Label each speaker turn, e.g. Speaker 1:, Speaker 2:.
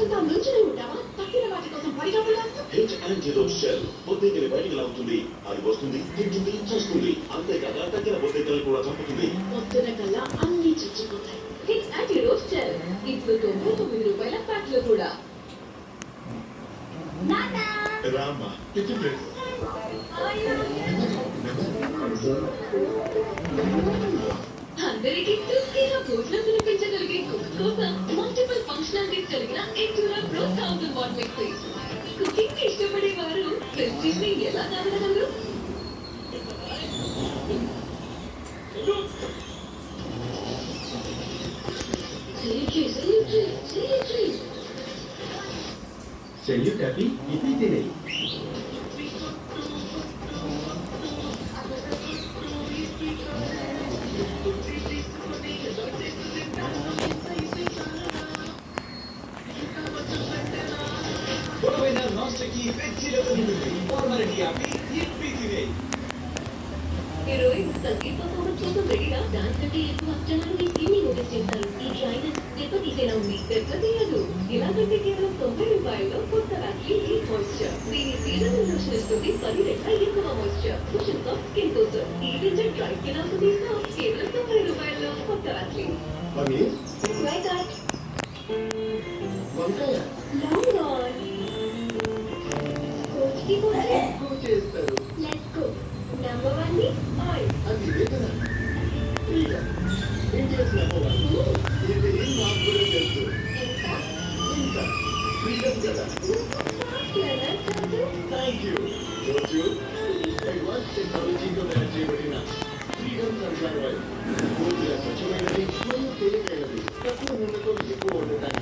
Speaker 1: రోజంతా నుంచునే ఉంటావా? తక్కిన వాటి కోసం పరిగెత్తలేదు.
Speaker 2: హెచ్ యాంటీలో షెల్ బొద్దింకని బయటికి లాగుతుంది. అది వస్తుంది, తింటుంది, చూస్తుంది. అంతేకాక తక్కిన బొద్దింకలు కూడా చంపుతుంది.
Speaker 1: పొద్దున కల్లా అన్ని చచ్చిపోతాయి. హిట్స్ యాంటీలో షెల్ ఇప్పుడు 99 రూపాయల ప్యాక్లో కూడా.
Speaker 2: రామ్మ టిఫిన్ ప్లేట్.
Speaker 1: అందరికీ తృప్తిగా భోజనం తినిపించగలిగే కుక్ కోసం మల్టిపుల్ ఫంక్షనాలిటీస్ కలిగిన ఎండ్యూరా ప్రో 1000 వాట్ మిక్సీ. కుకింగ్ ఇష్టపడే వారు ప్రెస్టీజ్ ని ఎలా కాదనగలరు?
Speaker 3: సెల్యూట్ హ్యాపీ ఇది తినే
Speaker 1: హీరోయిన్ సంగీత పర్ఫార్మెన్స్ కోసం రెడీగా. దానికంటే ఎక్కువ జనాలు ఈ సీన్ ని నోటీస్ చేస్తారు. ఈ ట్రైనర్ దెబ్బతీసేలా ఉంది. దెబ్బతీయదు. ఇలాగంటే కేవలం 90 రూపాయల్లో కొత్త వ్యాక్లీ హీట్ మాయిశ్చర్. దీని సీజనల్ లోషన్ ఇస్తుంది 10 రెట్ల ఎక్కువ మాయిశ్చర్. కుషన్ సాఫ్ట్ స్కిన్ కోసం ఈ రిజల్ట్ డ్రై స్కిన్ ఆల్సో తీసుకో. కేవలం 90 రూపాయల్లో కొత్త వ్యాక్లీ. Try that. Long on coach కి కూడా
Speaker 3: చేస్తారు.
Speaker 1: Let's go. నంబర్ 1 ని ఆయిల్.
Speaker 3: అది వేదన ఫ్రీగా ఇండియన్స్ నెంబర్ 1 ఇది నాకు కూడా తెలుసు.
Speaker 1: ఎంత?
Speaker 3: ఇంకా ఫ్రీడమ్ కదా. థ్యాంక్ యూ రోజు అడ్వాన్స్ టెక్నాలజీతో తయారు చేయబడిన ఫ్రీడమ్ సన్ఫ్లవర్ ఆయిల్ పూర్తిగా స్వచ్ఛమైనది మరియు తేలికైనది. తక్కువ నూనెతో ఎక్కువ ఉండటానికి